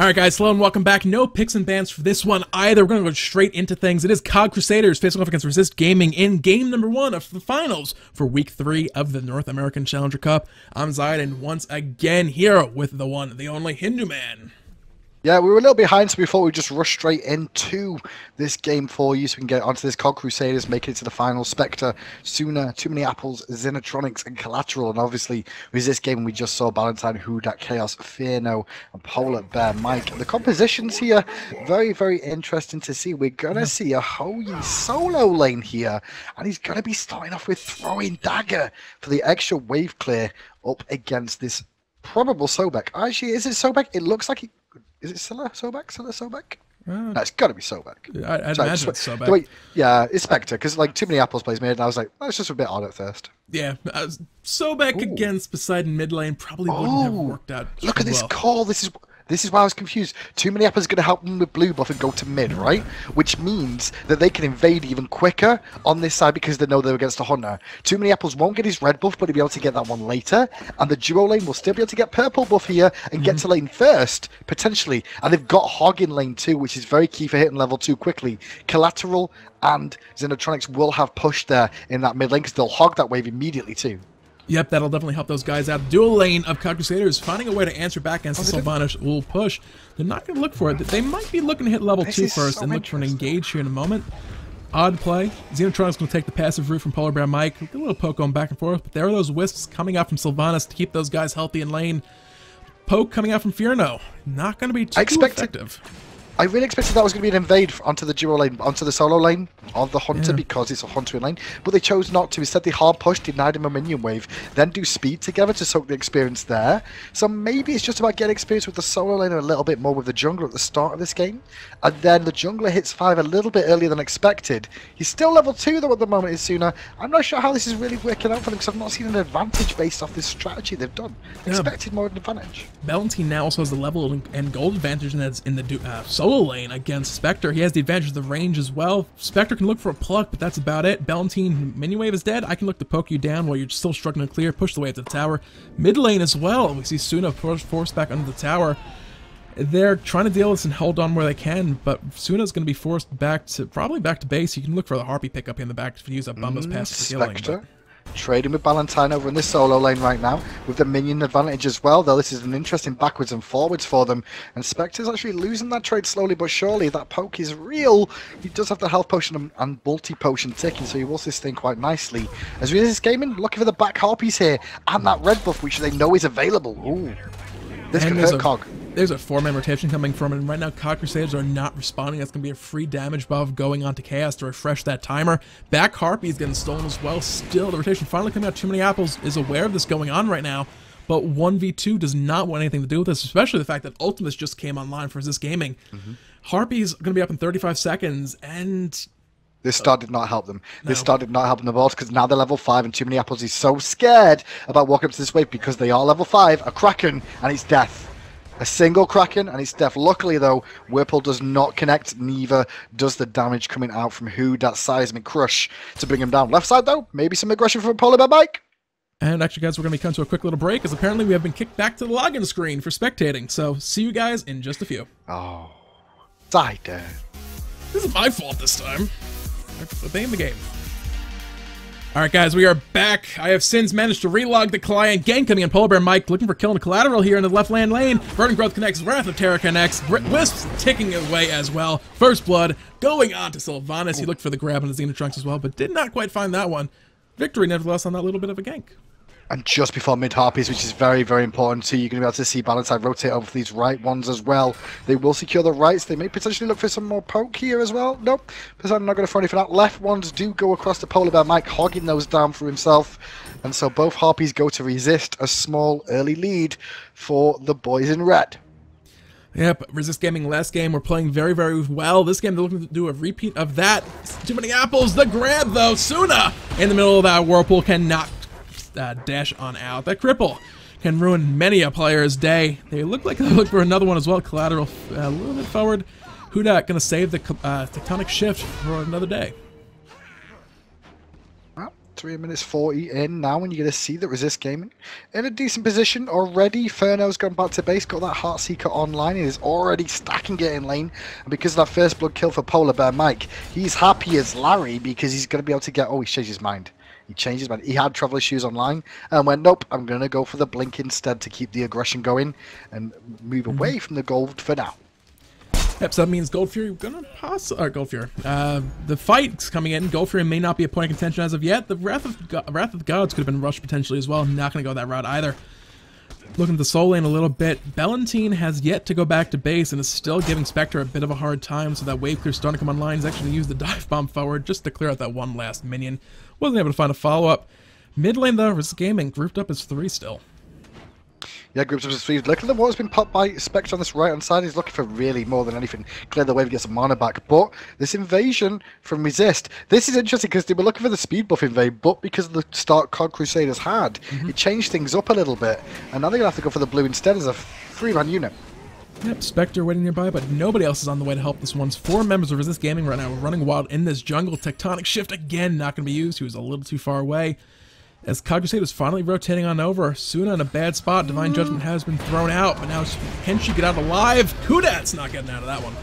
Alright guys, hello and welcome back. No picks and bans for this one either. We're going to go straight into things. It is COG Crusaders facing off against Resist Gaming in game number 1 of the finals for week 3 of the North American Challenger Cup. I'm Zayed, and once again here with the one, the only Hindu man. Yeah, we were a little behind, so we thought we'd just rush straight into this game for you so we can get onto this COG Crusaders, make it to the final. Spectre, Suna, Too Many Apples, Xenatronics, and Collateral. And obviously, with this game, we just saw Valentine, Hudak, Chaos, Fearno, and Polar Bear Mike. The compositions here, very, very interesting to see. We're going to see a Hoyi solo lane here, and he's going to be starting off with Throwing Dagger for the extra wave clear up against this probable Sobek. Actually, is it Sobek? It looks like it. Is it Scylla? Sobek? Scylla? Sobek? No, it's got to be Sobek. I'd imagine it's Sobek. Yeah, it's Spectre, because like Too Many Apples plays mid, and I was like, that's just a bit odd at first. Yeah, Sobek against Poseidon mid lane probably wouldn't have worked out. Look at this call. This is why I was confused. Too Many Apples is going to help them with blue buff and go to mid, right? Which means that they can invade even quicker on this side because they know they're against a hunter. Too Many Apples won't get his red buff, but he'll be able to get that one later. And the duo lane will still be able to get purple buff here and get to lane first, potentially. And they've got Hog in lane 2, which is very key for hitting level 2 quickly. Collateral and Xenatronics will have push there in that mid lane because they'll hog that wave immediately too. Yep, that'll definitely help those guys out. Dual lane of COG Crusaders finding a way to answer back against the Sylvnaus will push. They're not going to look for it. They might be looking to hit level 2 first and look for an engage here in a moment. Odd play. Xenatronic's going to take the passive route from Polar Bear Mike. A little poke going back and forth, but there are those wisps coming out from Sylvnaus to keep those guys healthy in lane. Poke coming out from Fearno. Not going to be too effective. I really expected that was going to be an invade onto the duo lane, onto the solo lane of the hunter because it's a hunter in lane, but they chose not to. Instead, they hard push, denied him a minion wave, then do speed together to soak the experience there. So maybe it's just about getting experience with the solo lane and a little bit more with the jungler at the start of this game. And then the jungler hits 5 a little bit earlier than expected. He's still level 2 though at the moment, is Suna. I'm not sure how this is really working out for them because I've not seen an advantage based off this strategy they've done. Expected more of an advantage. Valentine now also has the level and gold advantage in the solo lane against Spectre. He has the advantage of the range as well. Spectre can look for a pluck, but that's about it. Valentine, minion wave is dead. I can look to poke you down while you're still struggling to clear. Push the way to the tower. Mid lane as well. We see Suna forced back under the tower. They're trying to deal with this and hold on where they can, but Suna's going to be forced back to probably back to base. You can look for the Harpy pickup in the back to use that Bumbo's passive for healing. Trading with Valentine over in this solo lane right now with the minion advantage as well, though this is an interesting backwards and forwards for them, and Spectre's actually losing that trade slowly but surely. That poke is real. He does have the health potion and multi potion ticking, so he will sustain quite nicely. As Resist Gaming looking for the back harpies here and that red buff which they know is available. Ooh, this could hurt COG. There's a 4-man rotation coming from it, and right now COG Crusaders are not responding. That's going to be a free damage buff going on to Chaos to refresh that timer. Back Harpy is getting stolen as well. Still, the rotation finally coming out. Too Many Apples is aware of this going on right now, but 1v2 does not want anything to do with this, especially the fact that Ultimates just came online for Resist Gaming. Harpy's going to be up in 35 seconds, and this start did not help them. This start did not help them at all because now they're level 5 and Too Many Apples is so scared about walking up to this wave because they are level 5, a Kraken, and it's death. A single Kraken, and it's death. Luckily, though, Whirlpool does not connect. Neither does the damage coming out from that Seismic Crush to bring him down. Left side, though, maybe some aggression from Polar Bear Mike. And actually, guys, we're going to come to a quick little break, as apparently we have been kicked back to the login screen for spectating. So, see you guys in just a few. Oh, Zayed. This is my fault this time. I'm obeying the game. Alright guys, we are back. I have since managed to relog the client. Gang coming in, Polar Bear Mike looking for killing a collateral here in the left land lane. Burning Growth connects, Wrath of Terra connects, Wisps ticking away as well. First Blood going on to Sylvnaus. He looked for the grab on the Xenatronics as well, but did not quite find that one. Victory nevertheless on that little bit of a gank. And just before mid Harpies, which is very, very important too, you're going to be able to see Valentine rotate over these right ones as well. They will secure the rights. They may potentially look for some more poke here as well. Nope, because I'm not going to throw anything out. Left ones do go across the Polar Bear Mike, hogging those down for himself. And so both Harpies go to resist a small early lead for the boys in red. Yep, Resist Gaming last game, we're playing very, very well. This game, they're looking to do a repeat of that. Too Many Apples, the grab though. Suna in the middle of that Whirlpool cannot dash on out. That cripple can ruin many a player's day. They look like they look for another one as well. Collateral a little bit forward. Hudak gonna save the tectonic shift for another day. 3 minutes 40 in now, and you're going to see that Resist Gaming in a decent position already. Sylvnaus gone back to base, got that Heartseeker online, and is already stacking it in lane. And because of that first blood kill for Polar Bear Mike, he's happy as Larry because he's going to be able to get... Oh, he's changed his mind. He changed his mind. He had Traveler Shoes online and went, nope, I'm going to go for the Blink instead to keep the aggression going and move away from the gold for now. Yep, so that means Gold Fury gonna pass. Or Gold Fury. The fight's coming in. Gold Fury may not be a point of contention as of yet. The Wrath of the Gods could have been rushed potentially as well. Not gonna go that route either. Looking at the soul lane a little bit, Ballantine has yet to go back to base and is still giving Spectre a bit of a hard time, so that wave clear's starting to come online. He's actually used the dive bomb forward just to clear out that one last minion. Wasn't able to find a follow-up. Mid lane though, Resist Gaming grouped up as 3 still. Yeah, groups of his sleeves. Look at the what's been popped by Spectre on this right-hand side. He's looking for really more than anything. Clear the wave, get some mana back. But this invasion from Resist, this is interesting because they were looking for the speed buff invade, but because of the start COD Crusaders had, it changed things up a little bit. And now they're going to have to go for the blue instead as a 3-man unit. Yep, Spectre waiting nearby, but nobody else is on the way to help this one. 4 members of Resist Gaming right now running wild in this jungle. Tectonic Shift again, not going to be used. He was a little too far away. As COD Crusaders finally rotating on over, Suna in a bad spot. Divine Judgment has been thrown out, but now can she get out alive? Kudat's not getting out of that one.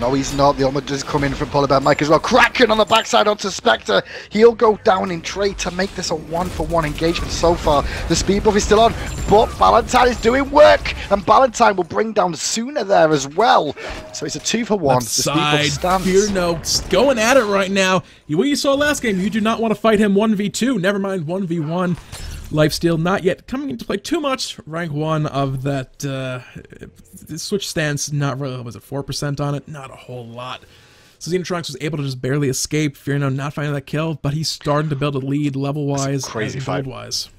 No, he's not. The armor does come in from Polar Bear Mike as well. Kraken on the backside onto Spectre. He'll go down in trade to make this a 1-for-1 engagement so far. The speed buff is still on, but Ballantine is doing work, and Ballantine will bring down Suna there as well. So it's a 2-for-1. Left side, Fearno going at it right now. What you saw last game, you do not want to fight him 1v2. Never mind 1v1. Lifesteal not yet coming into play too much. Rank 1 of that switch stance, not really, was it 4% on it? Not a whole lot. So Xenotronics was able to just barely escape. Fearno not finding that kill, but he's starting to build a lead level-wise and gold-wise.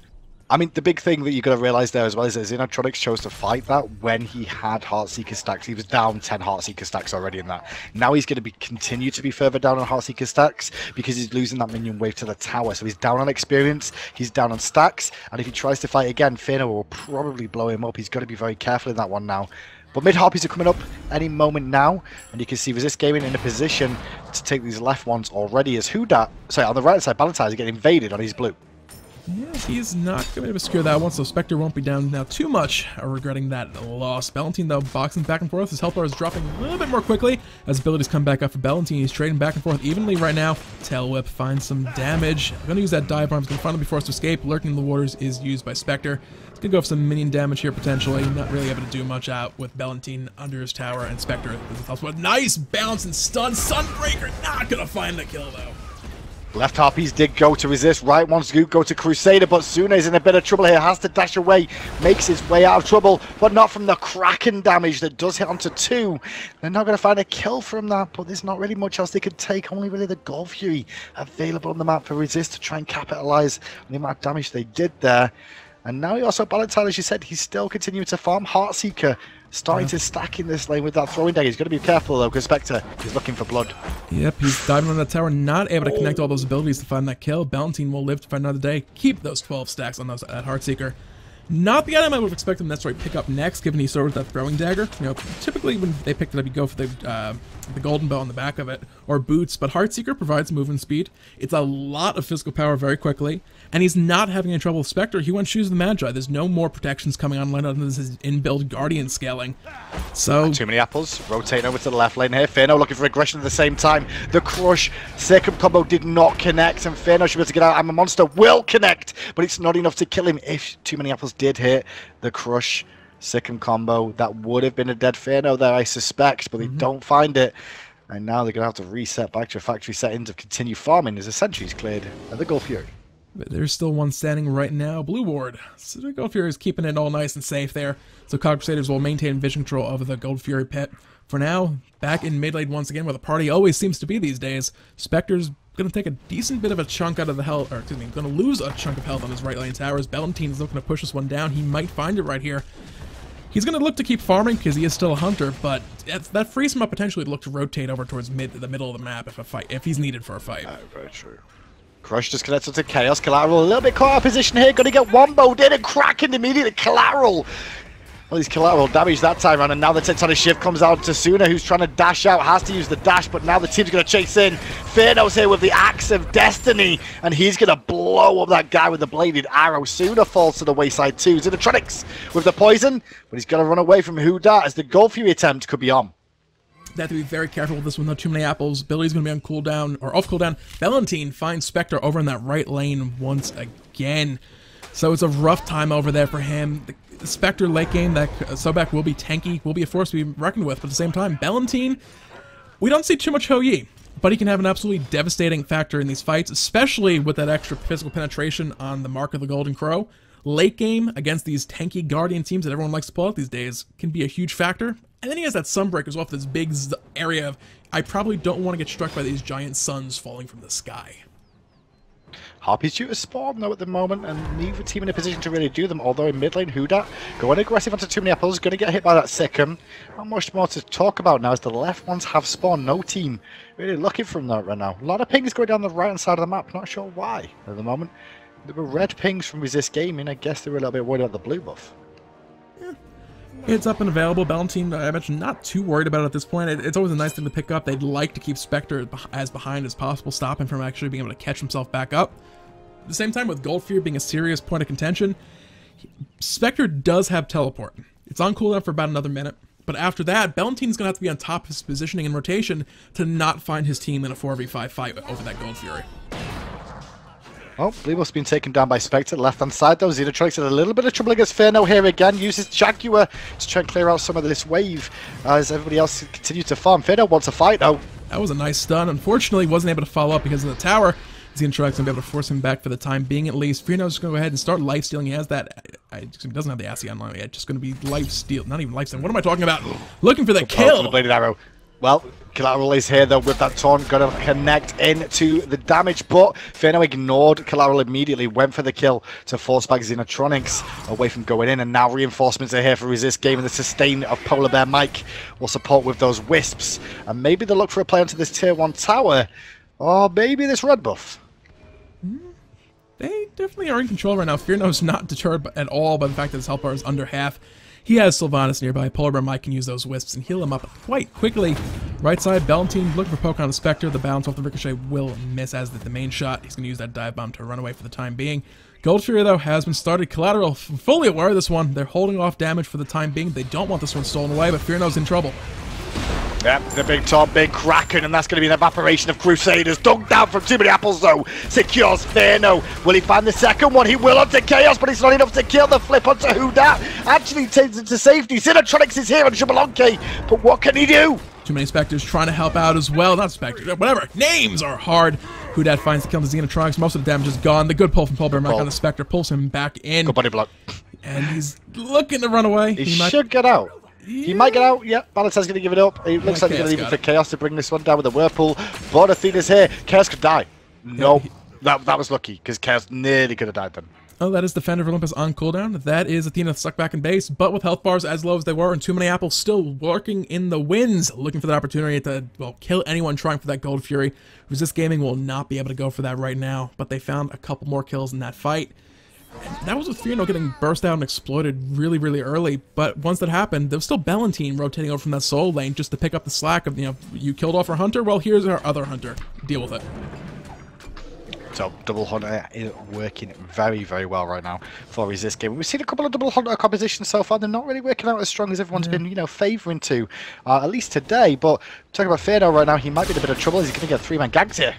I mean, the big thing that you've got to realize there as well is that Xenotronics chose to fight that when he had Heartseeker stacks. He was down 10 Heartseeker stacks already in that. Now he's going to continue to be further down on Heartseeker stacks because he's losing that minion wave to the tower. So he's down on experience, he's down on stacks, and if he tries to fight again, Fearno will probably blow him up. He's got to be very careful in that one now. But mid-harpies are coming up any moment now, and you can see Resist Gaming in a position to take these left ones already as Hudat, sorry, on the right side, Ballantine is getting invaded on his blue. Yeah, he's not going to secure that one, so Spectre won't be down now too much, regretting that loss. Ballantine, though, boxing back and forth. His health bar is dropping a little bit more quickly as abilities come back up for Ballantine. He's trading back and forth evenly right now. Tail Whip finds some damage. I'm going to use that dive bomb. He's going to finally be forced to escape. Lurking in the waters is used by Spectre. He's going to go for some minion damage here, potentially. Not really able to do much out with Ballantine under his tower, and Spectre with also a nice bounce and stun. Sunbreaker not going to find the kill, though. Left harpies did go to resist, right ones do go to Crusader, but Suna is in a bit of trouble here, has to dash away, makes his way out of trouble, but not from the Kraken damage that does hit onto 2. They're not going to find a kill from that, but there's not really much else they could take, only really the Gold Fury available on the map for resist to try and capitalize on the amount of damage they did there. And now he also, Ballantine, as you said, he's still continuing to farm. Heartseeker starting to stack in this lane with that throwing dagger. He's got to be careful though, because Spectre is looking for blood. Yep, he's diving on that tower, not able to connect all those abilities to find that kill. Ballantine will live to find another day. Keep those 12 stacks on those at Heartseeker. Not the item I would expect them to necessarily pick up next, given he started with that throwing dagger. You know, typically when they picked it up, you go for the golden bow on the back of it, or boots, but Heartseeker provides movement speed. It's a lot of physical power very quickly, and he's not having any trouble with Spectre. He went Shoes of the Magi. There's no more protections coming online other than his inbuilt Guardian scaling. So too many apples. Rotating over to the left lane here. Fearno looking for aggression at the same time. The Crush second combo did not connect, and Fearno should be able to get out. I'm a Monster will connect, but it's not enough to kill him. If too many apples did hit the Crush second combo, that would have been a dead Fearno there, I suspect, but they don't find it. And now they're going to have to reset back to factory settings to continue farming as the sentry's cleared at the Gold Fury. But there's still one standing right now, Blue Ward. So the Gold Fury is keeping it all nice and safe there. So COD Crusaders will maintain vision control of the Gold Fury pit. For now, back in mid lane once again, where the party always seems to be these days, Spectre's going to take a decent bit of a chunk out of the health, or excuse me, going to lose a chunk of health on his right lane towers. Ballantine is looking to push this one down. He might find it right here. He's going to look to keep farming because he is still a hunter, but that frees him up potentially to look to rotate over towards the middle of the map if he's needed for a fight. Very true. Crush just connects to Chaos. Collateral a little bit caught out of position here. Going to get womboed in and Kraken immediately. Collateral. Well, he's collateral damage that time around, and now the Tectonic Shift comes out to Suna, who's trying to dash out, has to use the dash, but now the team's going to chase in. Sylvnaus here with the Axe of Destiny, and he's going to blow up that guy with the bladed arrow. Suna falls to the wayside too. Xbalanque with the poison, but he's got to run away from Huda as the Gold Fury attempt could be on. They have to be very careful with this one, not too many apples. Billy's going to be on cooldown, or off cooldown. Valentine finds Spectre over in that right lane once again. So it's a rough time over there for him. The Spectre late game, that Sobek will be tanky, will be a force to be reckoned with, but at the same time, Valentine, we don't see too much Hou-Yi, but he can have an absolutely devastating factor in these fights, especially with that extra physical penetration on the Mark of the Golden Crow. Late game against these tanky Guardian teams that everyone likes to pull out these days can be a huge factor. And then he has that Sunbreak as well for this big area of, I probably don't want to get struck by these giant suns falling from the sky. Harpy's due to spawn though at the moment, and neither team in a position to really do them, although in mid lane Huda going aggressive onto too many apples, going to get hit by that second. Not much more to talk about now as the left ones have spawned. No team really looking from that right now. A lot of pings going down the right hand side of the map, not sure why at the moment. There were red pings from Resist Gaming, I guess they were a little bit worried about the blue buff. Yeah. It's up and available. Valentine, I mentioned, not too worried about it at this point. It's always a nice thing to pick up. They'd like to keep Spectre as behind as possible, stop him from actually being able to catch himself back up. At the same time, with Gold Fury being a serious point of contention, Spectre does have teleport. It's on cooldown for about another minute, but after that, Valentine's going to have to be on top of his positioning and rotation to not find his team in a 4v5 fight over that Gold Fury. Oh, Blue Buff's been taken down by Spectre. Left hand side though, Xbalanque in a little bit of trouble against Sylvnaus here again. Uses Jaguar to try and clear out some of this wave as everybody else continues to farm. Sylvnaus wants a fight though. That was a nice stun. Unfortunately, wasn't able to follow up because of the tower. Xbalanque's going to be able to force him back for the time being at least. Sylvnaus is going to go ahead and start lifestealing. He has that. He doesn't have the Assy online yet. Just going to be lifesteal. Not even lifestealing. What am I talking about? Looking for the kill. The bladed arrow. Well, Collateral is here though with that taunt, got to connect into the damage, but Sylvnaus ignored Collateral immediately, went for the kill to force back Xbalanque away from going in, and now reinforcements are here for Resist Game, and the sustain of Polar Bear Mike will support with those wisps, and maybe they'll look for a play onto this tier 1 tower, or maybe this red buff. They definitely are in control right now. Sylvnaus not deterred at all by the fact that his health bar is under half. He has Sylvnaus nearby. Polar Bear Mike can use those wisps and heal him up quite quickly. Right side, Valentine looking for poke on the Spectre. The bounce off the Ricochet will miss as the main shot. He's going to use that dive bomb to run away for the time being. Gold Fury, though, has been started. Collateral, fully aware of this one. They're holding off damage for the time being. They don't want this one stolen away, but Sylvnaus in trouble. Yep, the big top, big Kraken, and that's going to be an evaporation of Crusaders. Dug down from too many apples, though. Secures Sylvnaus. Will he find the second one? He will onto Chaos, but it's not enough to kill. The flip onto Huda actually takes it to safety. Xbalanque is here on Xbalanque, but what can he do? Too many Spectres trying to help out as well. Not Spectres, whatever. Names are hard. Huda finds the kill to Xbalanque. Most of the damage is gone. The good pull from Polar Bear Mike on the Spectre pulls him back in. Good body block. And he's looking to run away. He should get out. Yeah. He might get out, yeah. Valentine's going to give it up. It looks like he's going to leave it for Chaos to bring this one down with the Whirlpool. But Athena's here. Chaos could die. No, that was lucky, because Chaos nearly could have died then. Oh, that is Defender of Olympus on cooldown. That is Athena stuck back in base, but with health bars as low as they were, and too many apples still working in the winds, looking for that opportunity to, well, kill anyone trying for that Gold Fury. Resist Gaming will not be able to go for that right now, but they found a couple more kills in that fight. And that was with Sylvnaus getting burst out and exploited really, really early, but once that happened, there was still Valentine rotating over from that soul lane just to pick up the slack of, you killed off our hunter, well, here's our other hunter. Deal with it. So, Double Hunter is working very, very well right now for Resist Game. We've seen a couple of Double Hunter compositions so far. They're not really working out as strong as everyone's been, favouring to, at least today. But talking about Sylvnaus right now, he might be in a bit of trouble. He's going to get 3-man ganked here.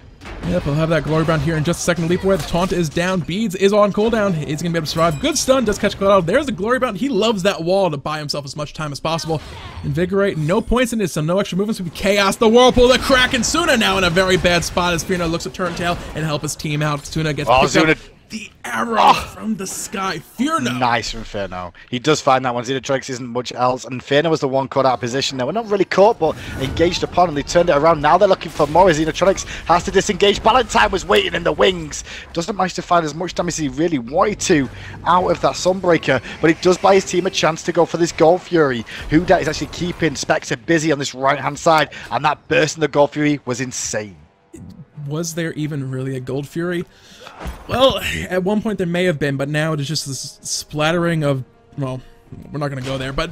Yep, we'll have that Glory Bound here in just a second. Leap away, the taunt is down. Beads is on cooldown. He's going to be able to survive. Good stun, does catch Cloud. There's the Glory Bound. He loves that wall to buy himself as much time as possible. Invigorate, no points in this, so no extra movements. Will be Chaos, the Whirlpool, the Kraken. Suna now in a very bad spot as Sylvnaus looks at Turntail and help his team out. Suna gets picked up. The arrow from the sky. Sylvnaus. Nice from Sylvnaus. He does find that one. Xbalanque isn't much else. And Sylvnaus was the one caught out of position. Now, we're not really caught, but engaged upon, and they turned it around. Now they're looking for more. Xbalanque has to disengage. Valentine was waiting in the wings. Doesn't manage to find as much damage as he really wanted to out of that Sunbreaker. But it does buy his team a chance to go for this Gold Fury. Huda is actually keeping Spectre busy on this right-hand side. And that burst in the Gold Fury was insane. Was there even really a Gold Fury? Well, at one point there may have been, but now it is just this splattering of, well, we're not going to go there, but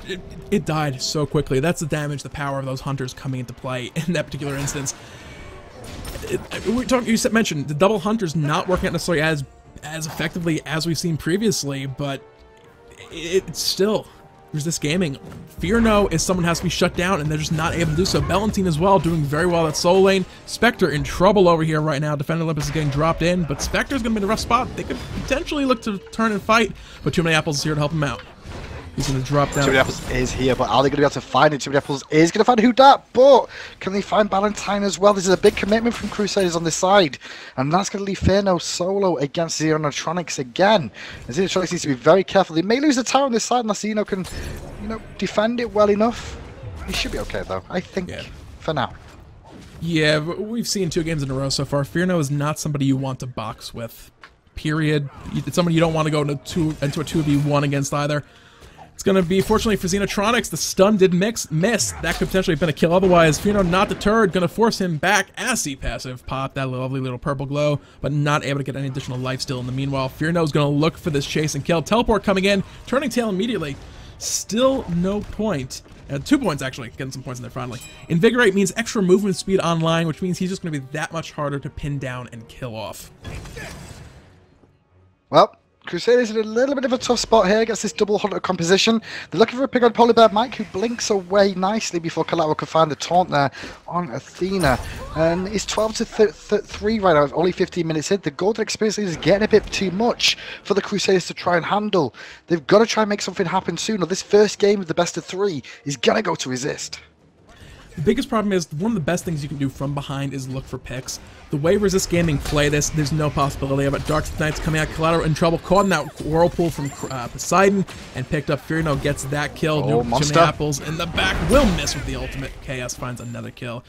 it died so quickly. That's the damage, the power of those hunters coming into play in that particular instance. You mentioned the double hunters not working out necessarily as effectively as we've seen previously, but it's still Resist Gaming. Fearno is someone who has to be shut down, and they're just not able to do so. Bellantine as well, doing very well at solo lane. Spectre in trouble over here right now. Defender Olympus is getting dropped in, but Spectre's going to be in a rough spot. They could potentially look to turn and fight, but Too Many Apples is here to help him out. He's going to drop down. Too Many Apples is here, but are they going to be able to find it? Too Many Apples is going to find who dat, but can they find Ballantine as well? This is a big commitment from Crusaders on this side, and that's going to leave Fearno solo against Xenotronics again. And Xenotronics needs to be very careful. They may lose the tower on this side unless Xeno can, defend it well enough. He should be okay though, I think, for now. Yeah, we've seen 2 games in a row so far. Fearno is not somebody you want to box with, period. It's somebody you don't want to go into a 2v1 against either. It's going to be, fortunately for Xenotronics, the stun did miss. That could potentially have been a kill otherwise. Fearno not deterred, going to force him back as C passive. Pop that lovely little purple glow, but not able to get any additional life still in the meanwhile. Fearno is going to look for this chase and kill. Teleport coming in, turning tail immediately. Still no point. 2 points actually, getting some points in there finally. Invigorate means extra movement speed online, which means he's just going to be that much harder to pin down and kill off. Well, Crusaders in a little bit of a tough spot here against this double hunter composition. They're looking for a pick on Polar Bear Mike, who blinks away nicely before Collateral can find the taunt there on Athena. And it's 12 to 3 right now, only 15 minutes in. The golden experience is getting a bit too much for the Crusaders to try and handle. They've got to try and make something happen sooner. This first game of the best of 3 is going to go to Resist. The biggest problem is, one of the best things you can do from behind is look for picks. The way Resist Gaming play this, there's no possibility of it. Dark Knight's coming out, Collateral in trouble, caught in that whirlpool from Poseidon, and picked up. Fearno gets that kill. Oh, Too Many Apples in the back, will miss with the ultimate. Chaos finds another kill.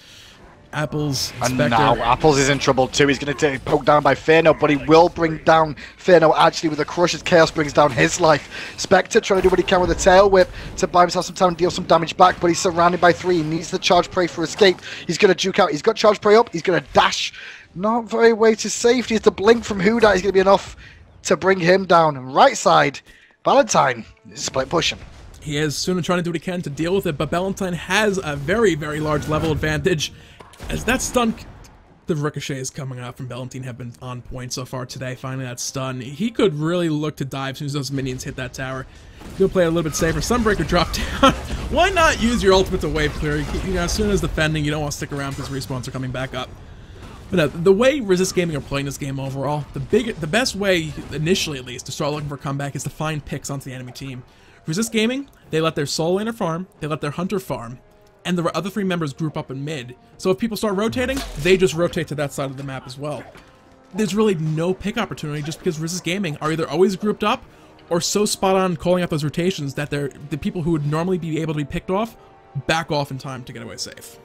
Apples, and Spectre. now Apples is in trouble too. He's going to get poked down by Fearno, but he will bring down Fearno actually with a crush as Chaos brings down his life. Spectre trying to do what he can with a tail whip to buy himself some time and deal some damage back, but he's surrounded by 3. He needs the charge prey for escape. He's going to juke out. He's got charge prey up. He's going to dash. Not very way to safety. It's the blink from Huda is going to be enough to bring him down. And right side, Ballantine is split pushing. He is soon trying to do what he can to deal with it, but Ballantine has a very, very large level advantage. As that stun, the ricochets coming out from Ballantine have been on point so far today. Finally, that stun. He could really look to dive as soon as those minions hit that tower. He'll play it a little bit safer. Sunbreaker drop down. Why not use your ultimate to wave clear? As soon as defending, you don't want to stick around because respawns are coming back up. But the way Resist Gaming are playing this game overall, the best way, initially at least, to start looking for a comeback is to find picks onto the enemy team. Resist Gaming, they let their solo laner farm, they let their hunter farm, and the other 3 members group up in mid. So if people start rotating, they just rotate to that side of the map as well. There's really no pick opportunity just because Resist Gaming are either always grouped up or so spot on calling out those rotations that the people who would normally be able to be picked off back off in time to get away safe.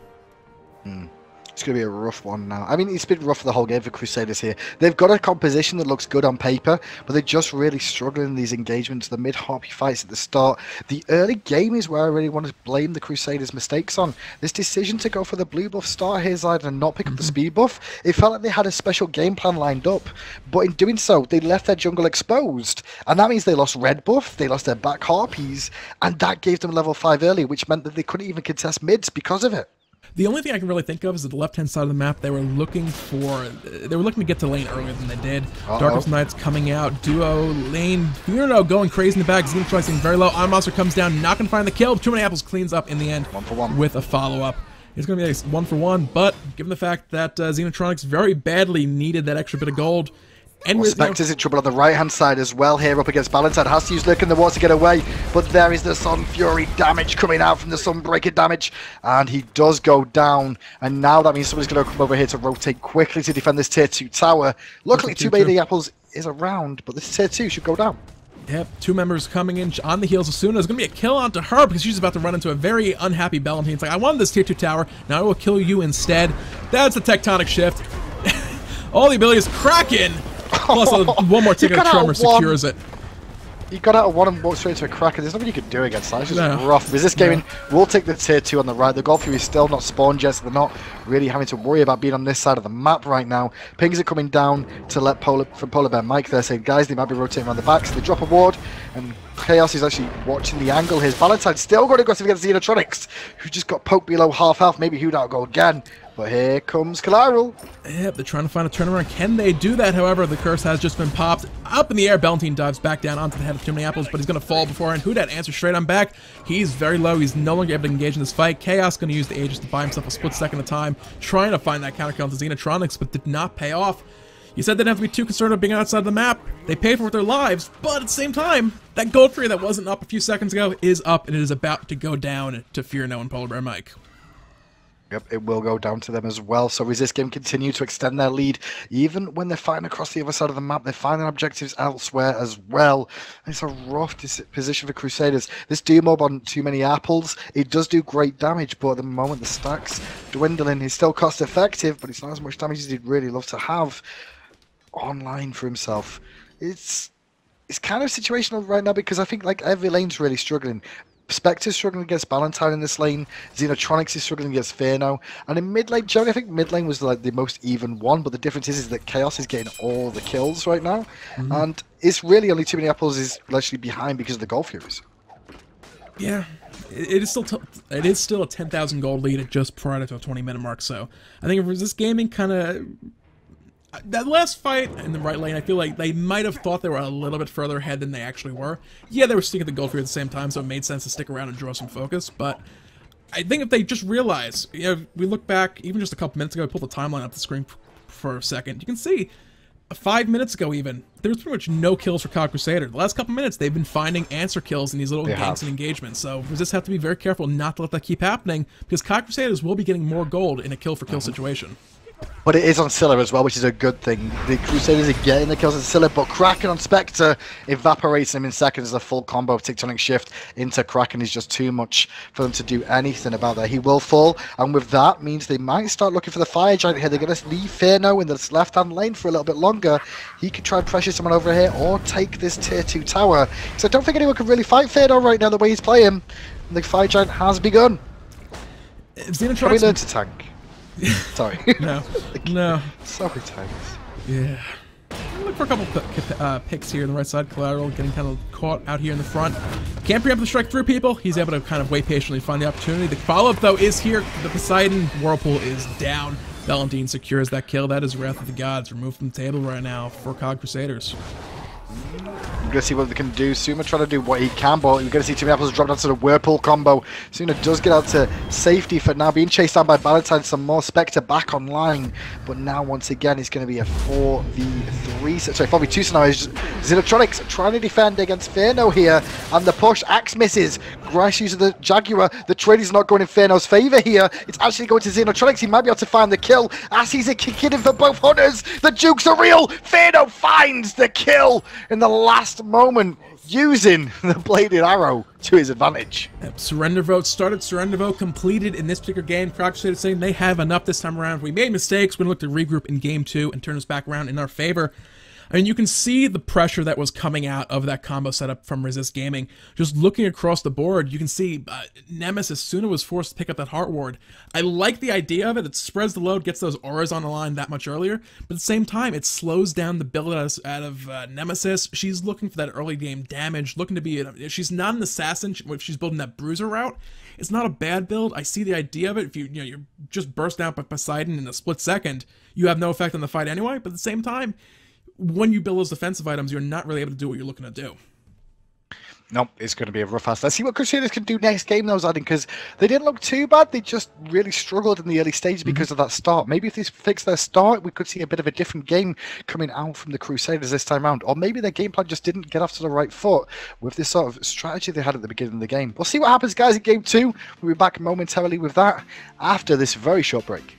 It's going to be a rough one now. I mean, it's been rough for the whole game for Crusaders here. They've got a composition that looks good on paper, but they're just really struggling in these engagements. The mid-harpy fights at the start. The early game is where I really want to blame the Crusaders' mistakes on. This decision to go for the blue buff start here side and not pick up the speed buff, it felt like they had a special game plan lined up. But in doing so, they left their jungle exposed. And that means they lost red buff, they lost their back harpies, and that gave them level 5 early, which meant that they couldn't even contest mids because of it. The only thing I can really think of is that the left-hand side of the map, they were looking to get to lane earlier than they did. Darkest Knights coming out, duo, lane, Fearno going crazy in the back, Xenotronics very low, Iron Monster comes down, not going to find the kill, Too Many Apples cleans up in the end 1-for-1 with a follow-up. It's going to be a 1-for-1, but given the fact that Xenotronics very badly needed that extra bit of gold, and Spectre's in trouble on the right-hand side as well here up against Ballantine. Has to use Lurk in the Wall to get away, but there is the Sun Fury damage coming out from the Sunbreaker damage, and he does go down, and now that means somebody's going to come over here to rotate quickly to defend this tier 2 tower. Luckily, Too Many Apples is around, but this tier 2 should go down. Yep, 2 members coming in on the heels of Suna. There's going to be a kill onto her because she's about to run into a very unhappy Ballantine. It's like, I wanted this tier 2 tower, now I will kill you instead. That's a tectonic shift. All the abilities, Kraken! Plus, one more ticket of Tremor secures it. He got out of one and walked straight into a Kraken. There's nothing you can do against that. It's just rough. Resist Gaming will take the tier 2 on the right. The Golf Fury is still not spawned yet, so they're not really having to worry about being on this side of the map right now. Pings are coming down to let Polar Bear Mike there say, guys, they might be rotating around the back, so they drop a ward, and Chaos is actually watching the angle here. Valentine's still going aggressive against Xenotronics, who just got poked below half health. Maybe who'd outgo again. But here comes Collateral. Yep, they're trying to find a turnaround. Can they do that? However, the curse has just been popped. Up in the air, Ballantine dives back down onto the head of Too Many Apples, but he's going to fall beforehand. Who'dat answers straight on back. He's very low. He's no longer able to engage in this fight. Chaos going to use the Aegis to buy himself a split second of time, trying to find that counter kill into Xenotronics, but did not pay off. You said they didn't have to be too concerned about being outside the map. They paid for it with their lives, but at the same time, that gold tree that wasn't up a few seconds ago is up, and it is about to go down to Fear No and Polar Bear Mike. Yep, it will go down to them as well. So Resist Game continue to extend their lead. Even when they're fighting across the other side of the map, they're finding objectives elsewhere as well. It's a rough position for Crusaders. This Doom Orb on Too Many Apples, it does do great damage, but at the moment the stacks dwindling. He's still cost effective, but it's not as much damage as he'd really love to have online for himself. It's kind of situational right now because I think like every lane's really struggling. Spectre's struggling against Ballantine in this lane. Xenotronics is struggling against Fearno. And in mid lane, Johnny, I think mid lane was like the most even one, but the difference is that Chaos is getting all the kills right now. And it's really only Too Many Apples is actually behind because of the Gold Furies. Yeah, it is still a 10,000 gold lead at just prior to the 20-minute mark. So I think if Resist Gaming kind of... That last fight in the right lane, I feel like they might have thought they were a little bit further ahead than they actually were. Yeah, they were sticking at the gold field at the same time, so it made sense to stick around and draw some focus. But I think if they just realize, you know, we look back, even just a couple minutes ago, I pulled the timeline up the screen for a second. You can see 5 minutes ago even, there was pretty much no kills for COD Crusader. The last couple minutes, they've been finding answer kills in these little ganks and engagements. So we just have to be very careful not to let that keep happening, because COD Crusaders will be getting more gold in a kill-for-kill situation. But it is on Scylla as well, which is a good thing. The Crusaders are getting the kills on Scylla, but Kraken on Spectre evaporates him in seconds. A full combo of Tectonic Shift into Kraken is just too much for them to do anything about that. He will fall, and with that means they might start looking for the Fire Giant here. They're going to leave Fearno in this left-hand lane for a little bit longer. He could try and pressure someone over here or take this tier 2 tower. So I don't think anyone can really fight Fearno right now the way he's playing. The Fire Giant has begun. Probably learn to tank. Sorry. No. Sorry, tanks. Yeah. Look for a couple picks here on the right side. Collateral getting kind of caught out here in the front. Can't preempt the strike through, people. He's able to kind of wait patiently, find the opportunity. The follow-up, though, is here. The Poseidon Whirlpool is down. Ballantine secures that kill. That is Wrath of the Gods removed from the table right now for COD Crusaders. We're going to see what they can do. Suma trying to do what he can, but we're going to see Too Many Apples drop down to the Whirlpool combo. Suna does get out to safety for now, being chased down by Ballantine. Some more Spectre back online, but now once again it's going to be a 4v3, sorry, 4v2 scenario. Xenotronics trying to defend against Fearno here, and the push, Axe misses. Grash uses the Jaguar. The trade is not going in Fearno's favour here. It's actually going to Xenotronics. He might be able to find the kill as he's a kick in for both hunters. The jukes are real. Fearno finds the kill in the last moment, using the bladed arrow to his advantage. Yep, surrender vote started, surrender vote completed in this particular game. COD Crusaders saying they have enough this time around. We made mistakes. We're going to look to regroup in game 2 and turn us back around in our favor. I mean, you can see the pressure that was coming out of that combo setup from Resist Gaming. Just looking across the board, you can see Nemesis, Suna was forced to pick up that Heart Ward. I like the idea of it. It spreads the load, gets those auras on the line that much earlier, but at the same time, it slows down the build out of Nemesis. She's looking for that early game damage, looking to be, she's not an assassin, she's building that bruiser route. It's not a bad build. I see the idea of it. If you're just burst out by Poseidon in a split second, you have no effect on the fight anyway, but at the same time, when you build those defensive items, you're not really able to do what you're looking to do. Nope, it's going to be a rough ass. Let's see what Crusaders can do next game, though, Zadin, because they didn't look too bad. They just really struggled in the early stages because of that start. Maybe if they fix their start, we could see a bit of a different game coming out from the Crusaders this time around. Or maybe their game plan just didn't get off to the right foot with this sort of strategy they had at the beginning of the game. We'll see what happens, guys, in game 2. We'll be back momentarily with that after this very short break.